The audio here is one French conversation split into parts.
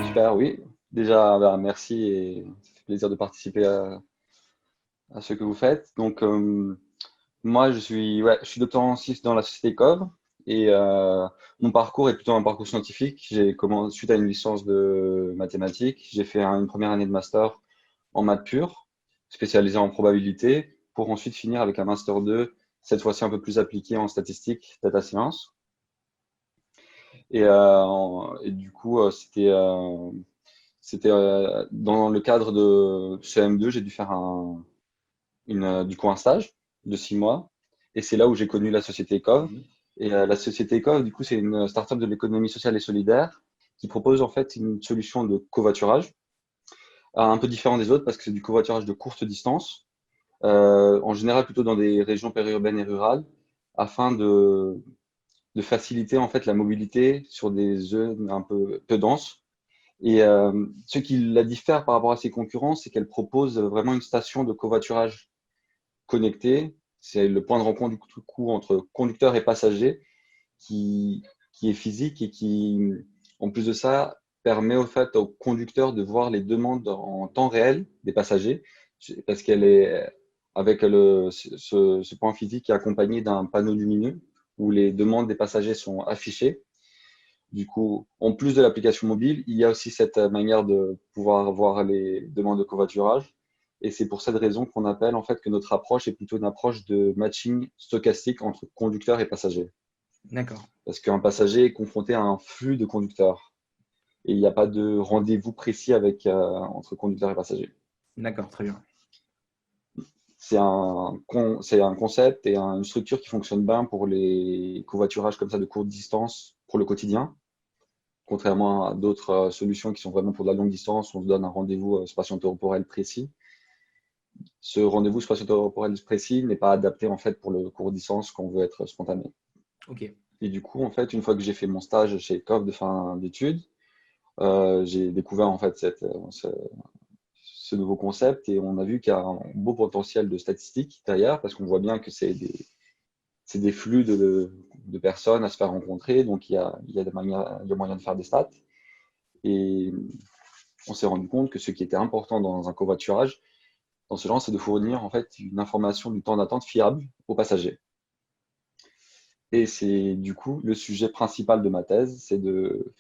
Super, oui. Déjà, bah, merci et ça fait plaisir de participer à ce que vous faites. Donc, moi, je suis doctorant en sciences dans la société COV et mon parcours est plutôt un parcours scientifique. J'ai commencé suite à une licence de mathématiques. J'ai fait une première année de master en maths pure, spécialisé en probabilité, pour ensuite finir avec un master 2, cette fois-ci un peu plus appliqué en statistique, data science. Et du coup, c'était dans le cadre de CM2, j'ai dû faire du coup un stage de 6 mois. Et c'est là où j'ai connu la société ECOV. Et la société ECOV, du coup, c'est une start-up de l'économie sociale et solidaire qui propose en fait une solution de covoiturage, un peu différent des autres parce que c'est du covoiturage de courte distance, en général plutôt dans des régions périurbaines et rurales, afin de faciliter en fait la mobilité sur des zones un peu denses. Et ce qui la diffère par rapport à ses concurrents, c'est qu'elle propose vraiment une station de covoiturage connectée. C'est le point de rencontre du coup entre conducteurs et passagers qui, qui est physique et qui, en plus de ça, permet au fait au conducteur de voir les demandes en temps réel des passagers, parce qu'elle est avec ce point physique qui est accompagné d'un panneau lumineux où les demandes des passagers sont affichées. Du coup, en plus de l'application mobile, il y a aussi cette manière de pouvoir voir les demandes de covoiturage. Et c'est pour cette raison qu'on appelle en fait que notre approche est plutôt une approche de matching stochastique entre conducteurs et passagers. D'accord, Parce qu'un passager est confronté à un flux de conducteurs. Et il n'y a pas de rendez-vous précis entre conducteur et passager. d'accord, très bien. C'est un concept et une structure qui fonctionne bien pour les covoiturages comme ça de courte distance pour le quotidien, contrairement à d'autres solutions qui sont vraiment pour de la longue distance, où on se donne un rendez-vous spatio-temporel précis. Ce rendez-vous spatio-temporel précis n'est pas adapté en fait pour le court distance qu'on veut être spontané. Ok, Et du coup, en fait, une fois que j'ai fait mon stage chez COV de fin d'études, j'ai découvert en fait ce nouveau concept et on a vu qu'il y a un beau potentiel de statistiques derrière parce qu'on voit bien que c'est des flux de personnes à se faire rencontrer, donc il y a moyen de faire des stats. Et on s'est rendu compte que ce qui était important dans un covoiturage, dans ce genre, c'est de fournir en fait une information du temps d'attente fiable aux passagers. Et c'est du coup le sujet principal de ma thèse, c'est de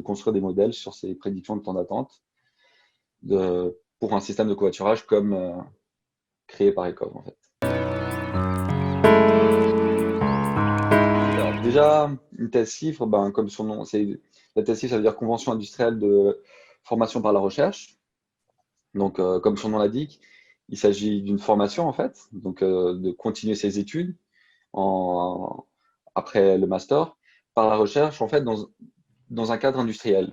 construire des modèles sur ces prédictions de temps d'attente pour un système de covoiturage comme créé par ECOV en fait. Alors, déjà, une thèse CIFRE, ben, comme son nom, la thèse CIFRE, ça veut dire Convention industrielle de formation par la recherche. Donc, comme son nom l'indique, il s'agit d'une formation en fait, donc de continuer ses études en, après le master par la recherche en fait dans un cadre industriel.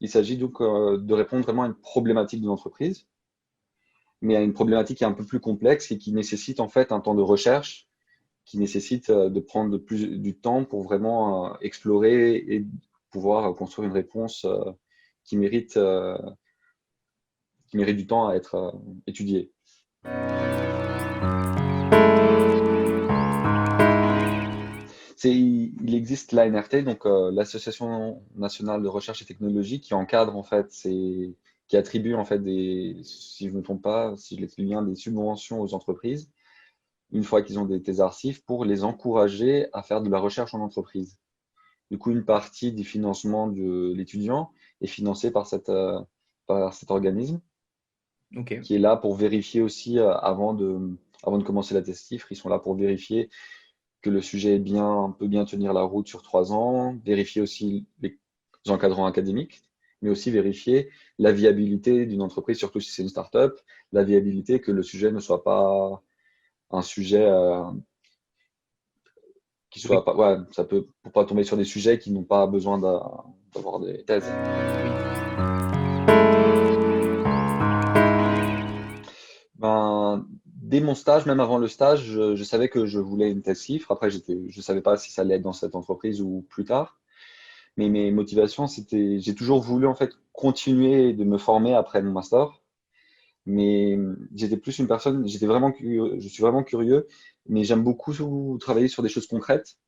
Il s'agit donc de répondre vraiment à une problématique d'une entreprise, mais à une problématique qui est un peu plus complexe et qui nécessite en fait un temps de recherche, qui nécessite de prendre du temps pour vraiment explorer et pouvoir construire une réponse qui mérite, euh, qui mérite du temps à être étudiée. Il existe l'ANRT, donc l'Association nationale de recherche et technologie, qui encadre en fait, qui attribue en fait si je ne me trompe pas, si je l'explique bien, des subventions aux entreprises une fois qu'ils ont des thésards pour les encourager à faire de la recherche en entreprise. Du coup, une partie du financement de l'étudiant est financée par cet organisme ok, qui est là pour vérifier aussi, avant de commencer la thèse CIFRE, ils sont là pour vérifier que le sujet peut bien tenir la route sur 3 ans, vérifier aussi les encadrants académiques, mais aussi vérifier la viabilité d'une entreprise, surtout si c'est une start-up, la viabilité que le sujet ne soit pas un sujet qui oui, soit pas, ouais, ça peut, pour pas tomber sur des sujets qui n'ont pas besoin d'avoir des thèses. oui, Ben, dès mon stage, même avant le stage, je savais que je voulais une thèse CIFRE. Après, je savais pas si ça allait être dans cette entreprise ou plus tard. Mais mes motivations, j'ai toujours voulu en fait continuer de me former après mon master. Mais j'étais vraiment curieux, je suis vraiment curieux, mais j'aime beaucoup travailler sur des choses concrètes.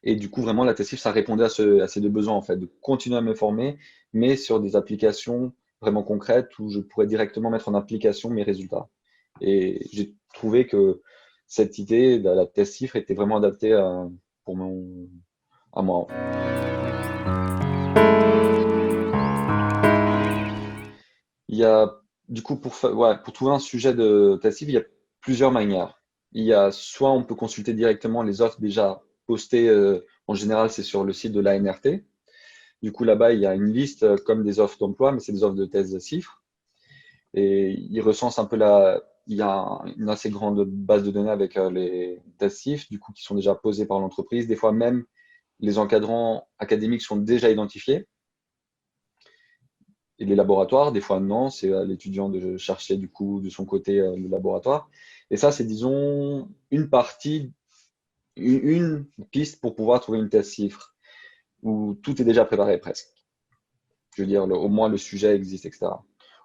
Et du coup, vraiment, la TESIF, ça répondait à ces deux besoins, en fait, de continuer à me former, mais sur des applications vraiment concrètes où je pourrais directement mettre en application mes résultats. Et j'ai trouvé que cette idée de la TESIF était vraiment adaptée pour à moi. Il y a, du coup, ouais, pour trouver un sujet de TESIF, il y a plusieurs manières. Il y a soit on peut consulter directement les offres déjà postées, en général, c'est sur le site de l'ANRT. Du coup, là-bas, il y a une liste comme des offres d'emploi, mais c'est des offres de thèse de chiffres. Et il recense un peu il y a une assez grande base de données avec les thèses CIF, du coup, qui sont déjà posées par l'entreprise. Des fois, même les encadrants académiques sont déjà identifiés. Et les laboratoires, des fois, non. C'est à l'étudiant de chercher, du coup, de son côté, le laboratoire. Et ça, c'est, disons, une piste pour pouvoir trouver une thèse CIFRE où tout est déjà préparé presque. Je veux dire, au moins le sujet existe, etc.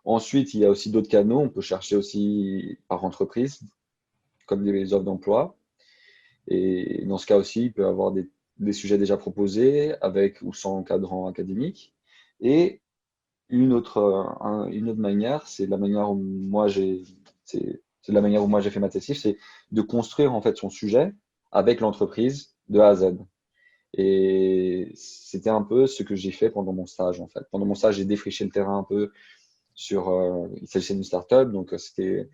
Ensuite, il y a aussi d'autres canaux. On peut chercher aussi par entreprise, comme des offres d'emploi. Et dans ce cas aussi, il peut y avoir des sujets déjà proposés avec ou sans encadrant académique. Et une autre manière, c'est la manière où moi j'ai fait ma thèse, c'est de construire en fait son sujet avec l'entreprise de A à Z. Et c'était un peu ce que j'ai fait pendant mon stage en fait. Pendant mon stage, j'ai défriché le terrain un peu il s'agissait d'une startup, donc c'était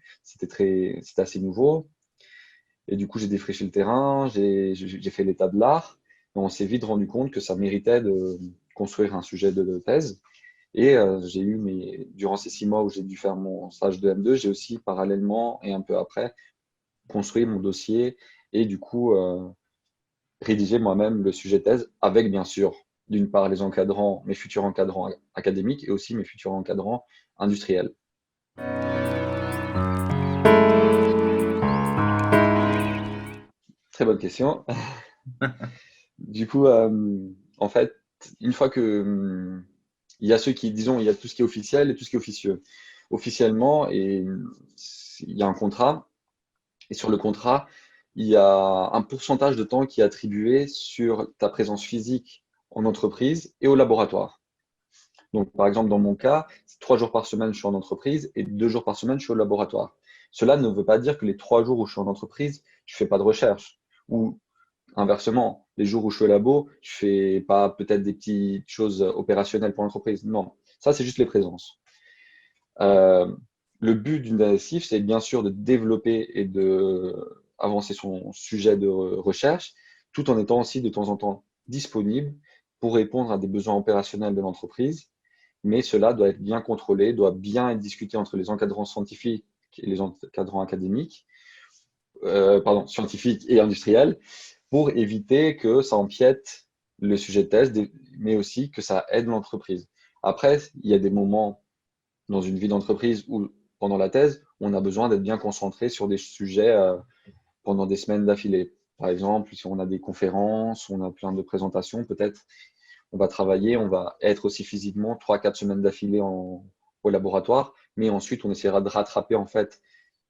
assez nouveau. Et du coup, j'ai défriché le terrain, j'ai fait l'état de l'art, et on s'est vite rendu compte que ça méritait de construire un sujet de thèse. Et durant ces 6 mois où j'ai dû faire mon stage de M2, j'ai aussi parallèlement et un peu après construit mon dossier et du coup rédigé moi-même le sujet de thèse avec bien sûr d'une part les encadrants, mes futurs encadrants académiques et aussi mes futurs encadrants industriels. Très bonne question. Du coup, en fait, une fois que il y a ceux qui, disons, il y a tout ce qui est officiel et tout ce qui est officieux. Officiellement, il y a un contrat, et sur le contrat, il y a un pourcentage de temps qui est attribué sur ta présence physique en entreprise et au laboratoire. Donc, par exemple, dans mon cas, 3 jours par semaine, je suis en entreprise et 2 jours par semaine, je suis au laboratoire. Cela ne veut pas dire que les 3 jours où je suis en entreprise, je fais pas de recherche. Ou inversement, les jours où je suis au labo, je fais pas peut-être des petites choses opérationnelles pour l'entreprise. Non, ça, c'est juste les présences. Euh, le but d'une DSIF, c'est bien sûr de développer et de avancer son sujet de recherche, tout en étant aussi de temps en temps disponible pour répondre à des besoins opérationnels de l'entreprise. Mais cela doit être bien contrôlé, doit bien être discuté entre les encadrants scientifiques et les encadrants académiques, pardon, scientifiques et industriels, pour éviter que ça empiète le sujet de thèse, mais aussi que ça aide l'entreprise. Après, il y a des moments dans une vie d'entreprise où, pendant la thèse, on a besoin d'être bien concentré sur des sujets pendant des semaines d'affilée. Par exemple, si on a des conférences, on a plein de présentations, peut-être on va travailler, on va être aussi physiquement 3, 4 semaines d'affilée au laboratoire, mais ensuite on essaiera de rattraper en fait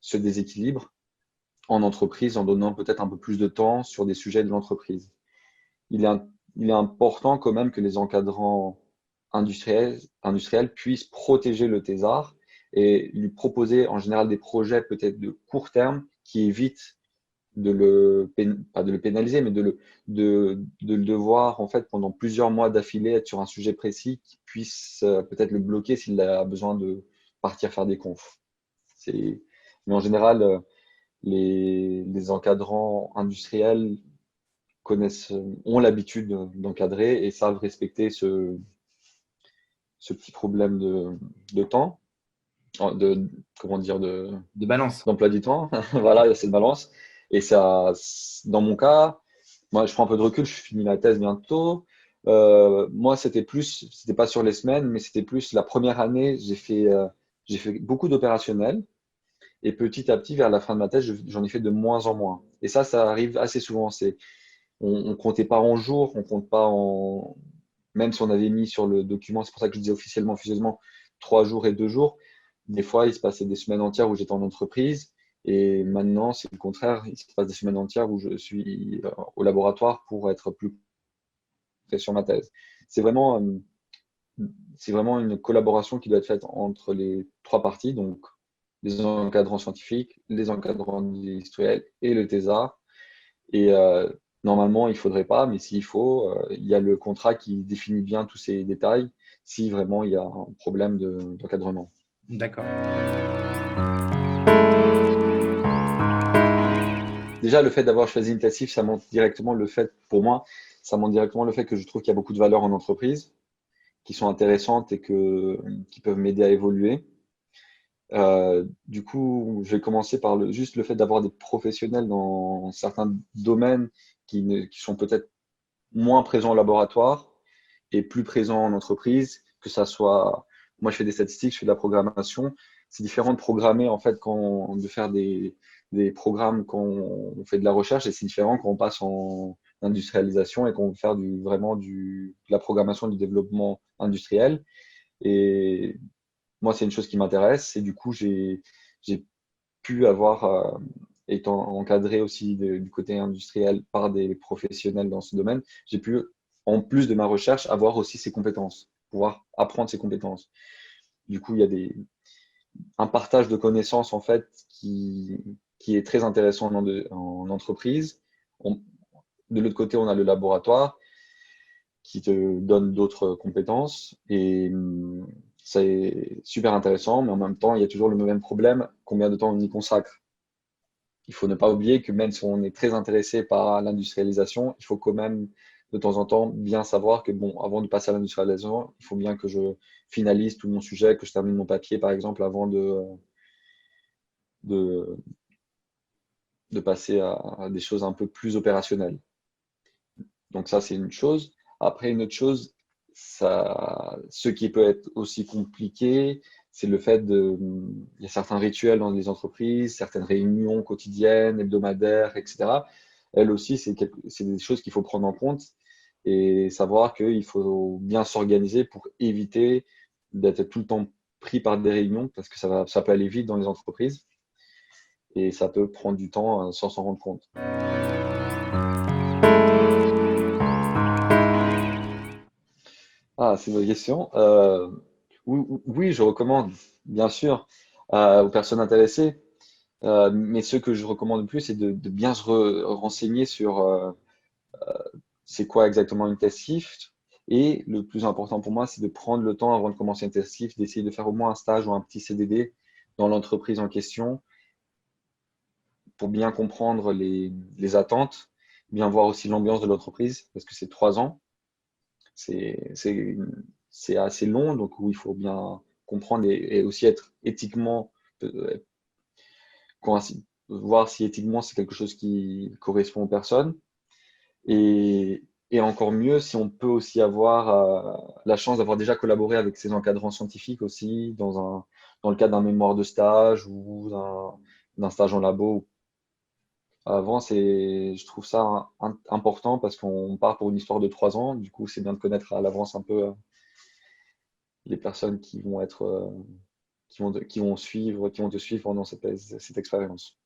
ce déséquilibre en entreprise en donnant peut-être un peu plus de temps sur des sujets de l'entreprise. Il est, il est important quand même que les encadrants industriels puissent protéger le thésard et lui proposer en général des projets peut-être de court terme qui évitent pas de le pénaliser, mais de le devoir en fait pendant plusieurs mois d'affilée être sur un sujet précis qui puisse peut-être le bloquer s'il a besoin de partir faire des confs. Mais en général, les encadrants industriels ont l'habitude d'encadrer et savent respecter ce petit problème de temps, comment dire, De balance. d'emploi du temps. Voilà, il y a cette balance. Et ça, dans mon cas, moi, je prends un peu de recul, je finis la thèse bientôt. Moi, c'était pas sur les semaines, mais c'était plus la première année, j'ai fait beaucoup d'opérationnels. Et petit à petit, vers la fin de ma thèse, j'en ai fait de moins en moins. Et ça arrive assez souvent. On comptait pas en jours, on compte pas en, même si on avait mis sur le document, c'est pour ça que je disais officiellement, officieusement, 3 jours et 2 jours. des fois, il se passait des semaines entières où j'étais en entreprise. Et maintenant, c'est le contraire. Il se passe des semaines entières où je suis au laboratoire pour être plus près sur ma thèse. C'est vraiment, euh, c'est vraiment une collaboration qui doit être faite entre les trois parties, donc les encadrants scientifiques, les encadrants industriels et le thésard. Et normalement, il ne faudrait pas, mais s'il faut, il y a le contrat qui définit bien tous ces détails si vraiment il y a un problème d'encadrement. D'accord. Déjà, le fait d'avoir choisi Intensif, ça montre directement le fait, pour moi, ça montre directement le fait que je trouve qu'il y a beaucoup de valeurs en entreprise, qui sont intéressantes et qui peuvent m'aider à évoluer. Du coup, je vais commencer par juste le fait d'avoir des professionnels dans certains domaines qui sont peut-être moins présents au laboratoire et plus présents en entreprise, que ça soit, moi je fais des statistiques, je fais de la programmation, c'est différent de programmer en fait de faire des programmes quand on fait de la recherche et c'est différent quand on passe en industrialisation et qu'on veut faire de la programmation du développement industriel. Et moi, c'est une chose qui m'intéresse et du coup, j'ai pu avoir, étant encadré aussi du côté industriel par des professionnels dans ce domaine, j'ai pu, en plus de ma recherche, avoir aussi ces compétences, pouvoir apprendre ces compétences. Du coup, il y a un partage de connaissances en fait qui est très intéressant en entreprise. On- de l'autre côté, on a le laboratoire qui te donne d'autres compétences et c'est super intéressant, mais en même temps, il y a toujours le même problème, combien de temps on y consacre. Il faut ne pas oublier que même si on est très intéressé par l'industrialisation, il faut quand même de temps en temps bien savoir que bon, avant de passer à l'industrialisation, il faut bien que je finalise tout mon sujet, que je termine mon papier par exemple avant de, de passer à des choses un peu plus opérationnelles. Donc ça, c'est une chose. Après, une autre chose, ce qui peut être aussi compliqué, c'est le fait il y a certains rituels dans les entreprises, certaines réunions quotidiennes, hebdomadaires, etc. Elles aussi, c'est des choses qu'il faut prendre en compte et savoir qu'il faut bien s'organiser pour éviter d'être tout le temps pris par des réunions parce que ça peut aller vite dans les entreprises et ça peut prendre du temps sans s'en rendre compte. Ah, c'est une bonne question. Oui, oui, je recommande, bien sûr, aux personnes intéressées. Mais ce que je recommande le plus, c'est de bien renseigner sur c'est quoi exactement une test shift. Et le plus important pour moi, c'est de prendre le temps avant de commencer une test shift, d'essayer de faire au moins un stage ou un petit CDD dans l'entreprise en question pour bien comprendre les attentes, bien voir aussi l'ambiance de l'entreprise, parce que c'est 3 ans. C'est c'est- c'est assez long, donc où il faut bien comprendre et aussi être éthiquement, euh, voir si éthiquement c'est quelque chose qui correspond aux personnes. Et encore mieux si on peut aussi avoir la chance d'avoir déjà collaboré avec ces encadrants scientifiques aussi dans le cadre d'un mémoire de stage ou d'un stage en labo. Avant, je trouve ça important parce qu'on part pour une histoire de 3 ans. Du coup, c'est bien de connaître à l'avance un peu les personnes qui vont te suivre pendant cette expérience.